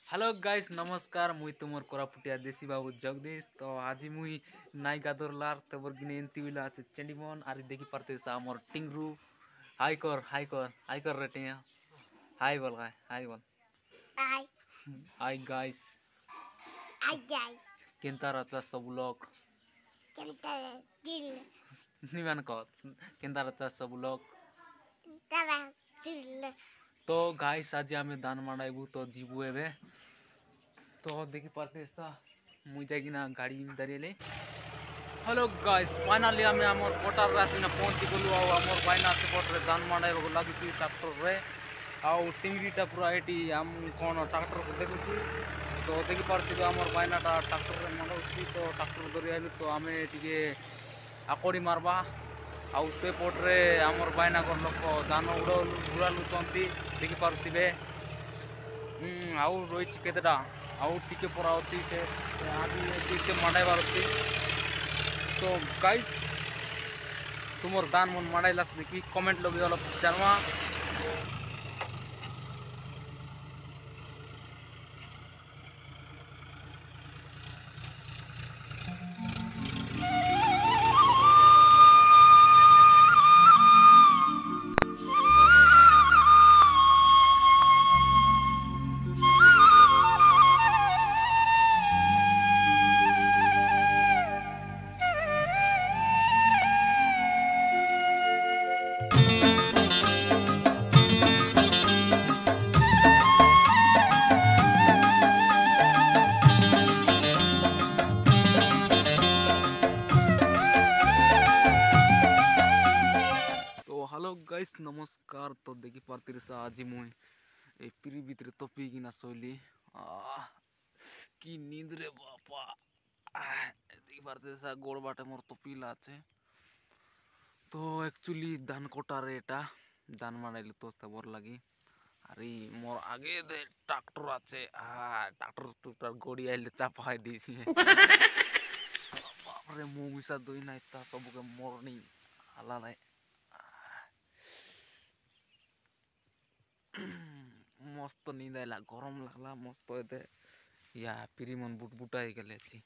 Hello guys नमस्कार मुई तुमर कोरापुटिया देसी बाबू जगदीश तो आज मुई नाई गादरलार तबर गिने एंती विला আছে चंडीमन आरी देखि पारते सा मोर टिंगरू हाई कर रेटिया हाई बोल हाई बोल Hi. High guys Hi guys. Kenta रचा सब लोग Kentara Dil. निमान को केंता रचा सब लोग Tara Dil. तो गाइस आज आमे दान माडाइबू तो जीबू एबे तो देखि पारते सा मुई जागिना गाड़ी दारिले हेलो गाइस फाइनली आमे हमर कोटार राशि न पहुंची गलु आ हमर बाइना सेपट रे दान माडाइबो लागिछि ट्रैक्टर रे आउ टिंगरीटा पूरा एटी हम कोन ट्रैक्टर को देखुछि तो देखि पारथिबे हमर बाइनाटा ट्रैक्टर रे माडौछि तो ट्रैक्टर धरि आइलु तो आमे टिके आकोडी मारबा आउ सेपट रे हमर बाइना कर लोक दान उड़ालु चंती देखि पारथिबे आउ रोइछि केतेटा आउ टिके परा अछि से आदि टिके माडाइबार अछि तो गाइस तुमर दान मन माडाइलास देखि कमेंट लगे वाला जानवा तो हेलो गाइस नमस्कार तो देखि पारतिर सा आज मुई ए पिरी भीतर तपी किना सोइली की नींद रे बापा देखि पारतिर सा गोड़ बाटे मोर तपिला আছে तो एक्चुअली धान कोटा रे एटा धान मानाइले तो तबर लागि আরে মোর আগে দে ট্রাক্টর আছে ট্রাক্টর টুকটার গড়ি আইলে চাপাই দিয়েছি বাপরে মু মিশা দই নাই তা সবকে মর্নিং হালা নাই मस्त नींद आइला गरम लागला मस्त एते या पिरी मन बुटबुटाई गेले छी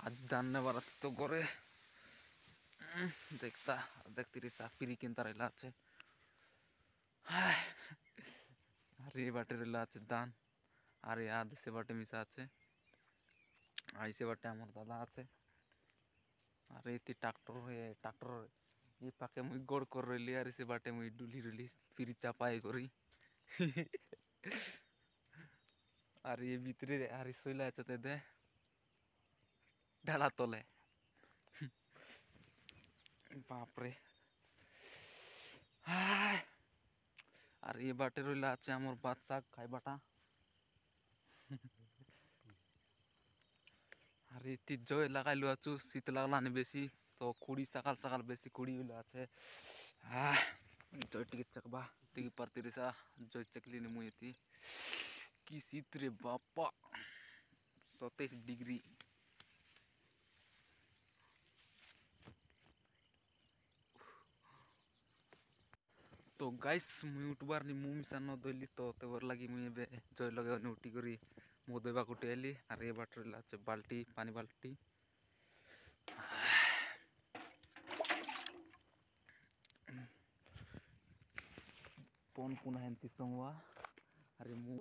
आज दान नेबार আছে तो घरे देखती रे सा पिरी केनता रहला আছে আরে বাটে रहला আছে দান আরে আদে से बाटे मिसा আছে আইসে बाटे हमर दादा আছে আরে इति ट्रैक्टर ये पाके मुई गोड़ कर रही अरे से बाटे मुई डुली रही फिर चापाई करी अरे ये भीतरे अरे सोइला चते दे ढाला तले बाप रे अरे ये बाटे रहिला আছে हमर बात साग खाई बाटा अरे इति जय लगाइलु आछु शीत लागलानी बेसी तो कुड़ी सकाल सकाल बेसी कुड़ी होला আছে जय टिके चकबा टिके परतिरिसा जय चकलिनी मुयती की शीत रे बापा 27 डिग्री तो गाइस मुई उठबार नि मुमी सा न दइली तो तेबर लागि मुई एबे जय लगे न उठी करी मो देबा कुटी आइली आरे ए बाटर लाचे बाल्टी पानी बाल्टी फोन पुनः एंती संगवा अरे मु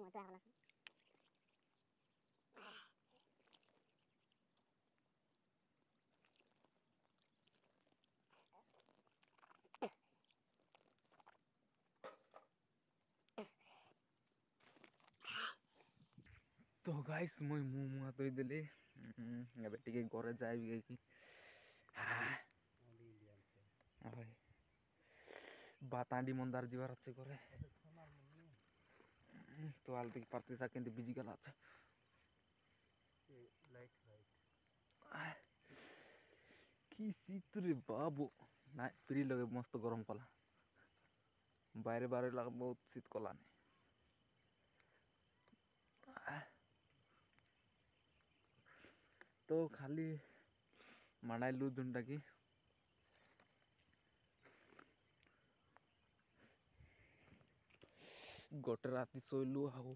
तो गाइस मुई मुआ तो देले एबे टिके घरे जाइबी गई कि भाई बातांडी मंदार जीवार আছে করে तो आल देखि पारते सा केंते बिजी गला আছে लाइट की शीत रे बाबू ना फ्री लगे मस्त गरम कला বাইরে বাইরে লাগে बहुत शीत कला ने तो खाली मानाइलु जुनटा की गोटे राति शोलु आउ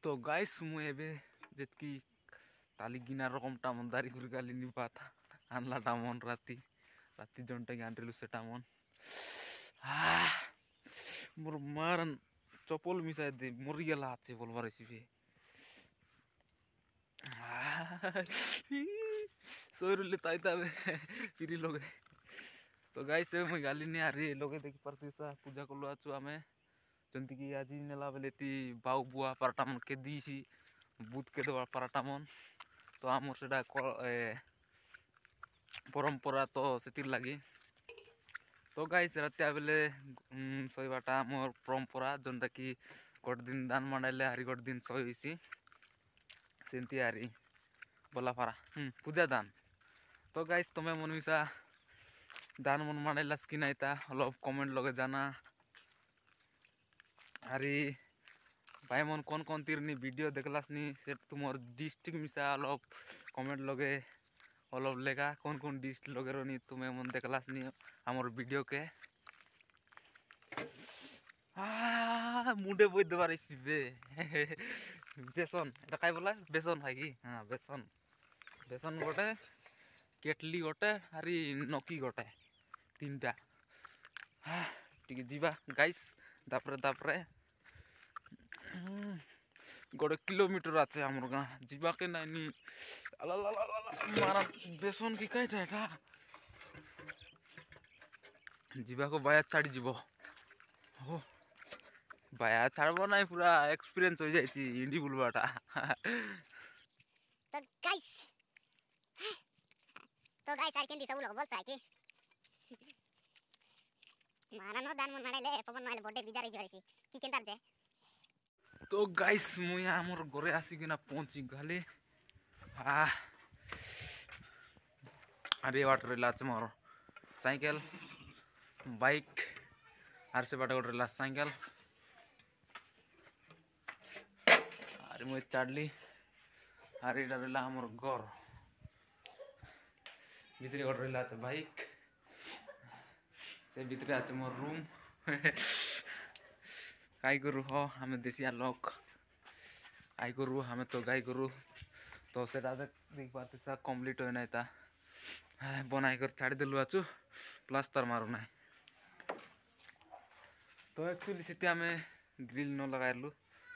तो गाइस मु एबे जेतकी ताली गिना रकमटा मन दारी गुरी गाली निपाता आनलाटा मन राति राति जनटा गांडलु सेटा मन मोर मारन चपल मिसाय दे मरि गेला आछे बोलबार आइसिबे सोरुले ताइताबे पिरी लोगे तो गाइस मैं गाली नहीं आ रही लोगे देखि परतिसा पूजा करलो आछु आमे जंती की आज नेला बेलेती बाउ बुआ पाराटा मन के दीसी बुत के दवा पाराटा मन तो आमर सेटा परंपरा तो सेतिर लागी तो गाइस रातिया बेले सोइबाटा मोर परंपरा जनता की गोट दिन दान मांडाइले हारी गोट दिन सोइसी सेंती हारी बोला पारा पूजा दान तो गाइस तुम्हें मन मिसा दान मन मांडाइलास कि नाइता हलो कमेंट लगे जाना अरे भाई मन कौन तीरनी वीडियो देखलास नी से तुमर डिस्ट्रिक्ट मिसा अलग कमेंट लगे अलग लेगा कौन डिस्ट्रिक्ट लगे रोनी तुम्हें मन देखलास नी हमर वीडियो के मुंडे बोई देबार आइसिबे बेसन এটা কাই বলা বেसन है कि हां बेसन गोटे केटली गोटे आरी नकी गोटे तीनटा ठीक जीवा गाइस दापरे गोटे किलोमीटर आछे हमर गाँ जीवा के नाइनी मारा बेसन की काइटा एटा जीवा को बाया छाड़ी जीवो हो बाया छाड़बो नाइ पूरा एक्सपीरियंस हो जाइछि इंडी बुलबाटा तो गाइस आर केन दिसा उलो बोल साके मारा नो दान मन माडले पवन माइल बर्थडे बिजारी जरिसी की केन तारजे तो गाइस मु यहाँ मोर घरे आसिकिना पहुँची गले अरे वाटर लाच मोर साइकेल बाइक आर से बाटा गोटे साइकेल अरे मुझे चढ़ली अरे इटा रहा हमर घर भितरे गोटे रहा बाइक से भितरे आज मोर रूम गाई गरु हो हमें देसिया लोक गाई गरु हमें तो गाई गरु तो से देख पाते सा कम्प्लीट हो ना बनाई कर छाड़ी देलु आछु प्लास्टर मारू ना तो एक्चुअली से आम ग्रिल न लगाइलु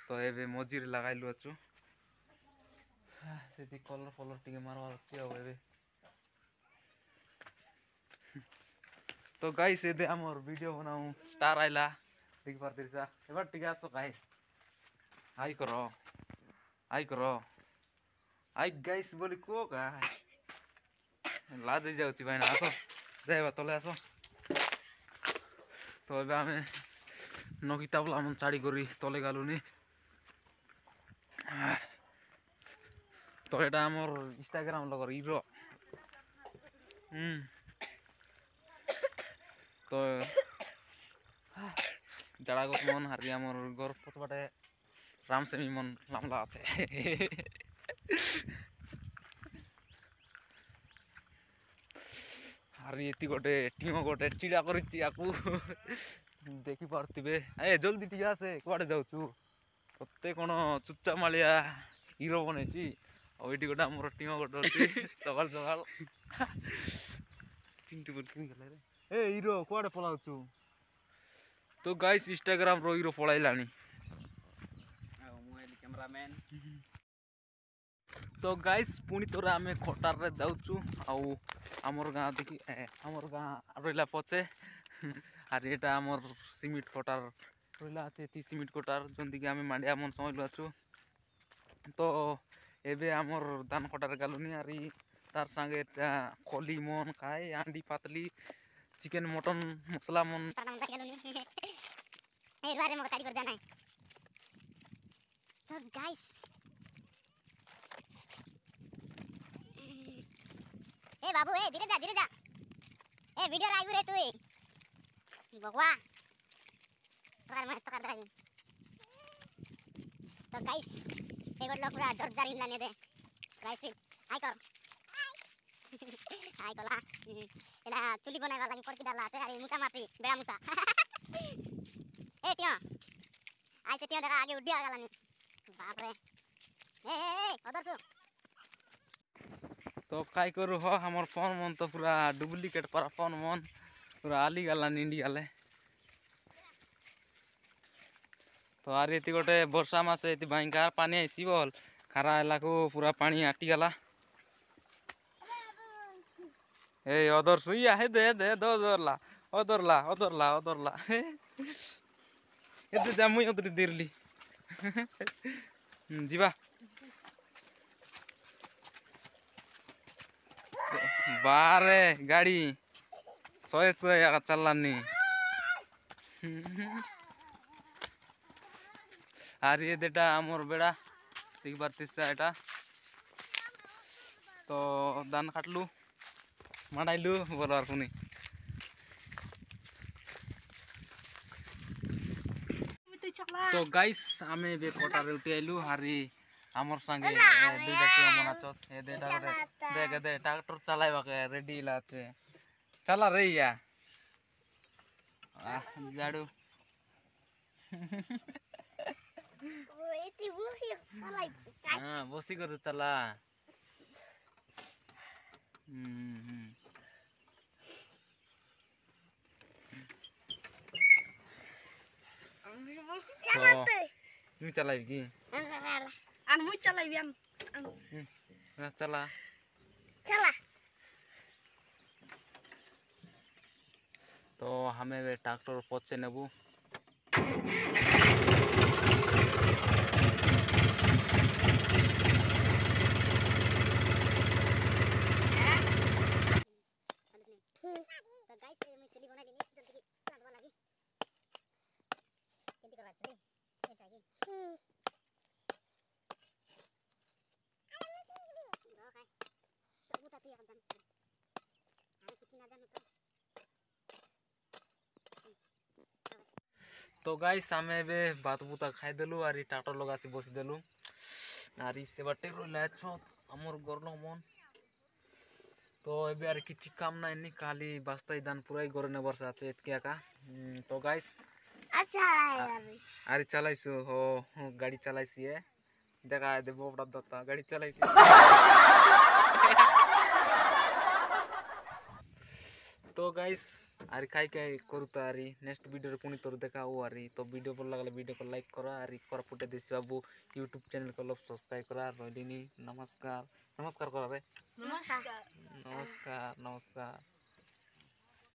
तो एबे मझीरे लगाइलु आछु से कलर फलर टिके मारवार अछि आ एबे तो गाइस एदे हमर वीडियो बनाऊ स्टार आइला देख पारते सा एबार टिके आसो गाइस हाई करो आई गाइस बोली को का लाज जाउची भाई ना आसो जाइबा तले आसो तो एबे आमे नकिता बोला मन चाड़ी करी तले गालुनी तो एटा हमर इंस्टाग्राम लगर हिरो तो जड़ा गो मन हारि हमर घर पतबाटे रामसेमी मन लामला আছে हारि एति गोटे टीम गोटे चिड़ा करिछि आकू देखि पारतिबे ए जल्दी टिके आसे कुआडे जाउछु ओते कोन चुच्चा मालिया हीरो बनेछि आ एटी गोटा हमर टीम गोटे अछि सवाल तीनटी बोल किन गेले रे ए हीरो कुआडे पलाउछु तो गाइस इंस्टाग्राम रो हीरो पळाइलानी मोबाइल कैमरामैन तो गाइस पुणी तोरा आमे खटार रे जाउछु आ हमर गाँ देखि हमर गाँ रहिला पछे आर एटा हमर सीमेंट कोटार रहिला আছে ती सीमेंट कोटार जंती कि आमे मांडिया मन समझलु आछु तो एबे हमर धान कोटार गालुनी आरी तार संगे खोली मन खाए आंडी पातली चिकन मटन मसला मन ए बारे में बताड़ी कर जाना है तो गाइस ए बाबू ए धीरे जा ए वीडियो लाइव रे तू बगवा तोर मस्त कर दे तो गाइस एगो लोग पूरा जोर जारी लाने दे गाइस हाय कर हाय कोला एला चुली बनावा लागि करकी डाला আছে अरे मुसा मासी बेड़ा मुसा ए टिया आई से देखा आगे उड्डी आ गलानी बाप रे ए उधर सु तो काय करू हो हमर फोन मन तो पूरा डुप्लीकेट पर फोन मन पूरा आली गला इंडिया ले तो आरे एति गोटे वर्षा मासे एति भयंकर पानी आइसी बोल खारा हला को पूरा पानी आटी गला ए अदर सुइया हे दे दे दो ओदरला एते जामुई ओतरी दिरली जीवा बारे गाड़ी सोए चलानी আর ये देटा आमर बेड़ा देख पारतीस एटा तो दान काटलू माडाइलू बोलो और कुनी तो गाइस आमे बे कोटा रे उठी आइलू हारी आमर संगे दुईटा टीम मनाचत ए देटा देख दे ट्रैक्टर चलाइबा के रेडी लाचे चला रे या जाडू हाँ बसी कर चला तुम चलाइबी की मुई चलाइबी चला चला तो हमें वे ट्रैक्टर पहुंचे नेबू तो गाइस मैं चली बना लेनी जल्दी काटवा लगी केंती करवा चली ये चाहिए रो खाए सब उठा तू एकदम अरे कुछ ना जानो तो गाइस हमें बे बात बुता खाई देलु आरी ट्रैक्टर लगा से बस देलु आरी से बटे रोला छ हमर गरलो मन तो एबे आर किछि काम ना इनी खाली बास्ता दान पूरा गरने वर्ष আছে এতকে का तो गाइस अच्छा है आरी चलाइसु हो गाड़ी चलाइसी है देखा दे बोबड़ा दत्ता गाड़ी चलाइसी तो गाइस आरी खाई खाई करू तो आरी नेक्स्ट वीडियो रे पुनी तोर देखा ओ आरी तो वीडियो भल लागले वीडियो को लाइक करो आरी कर फुटे देसी बाबू यूट्यूब चैनल को लो सब्सक्राइब करा रोलिनी नमस्कार नमस्कार करा रे नमस्कार नमस्कार नमस्कार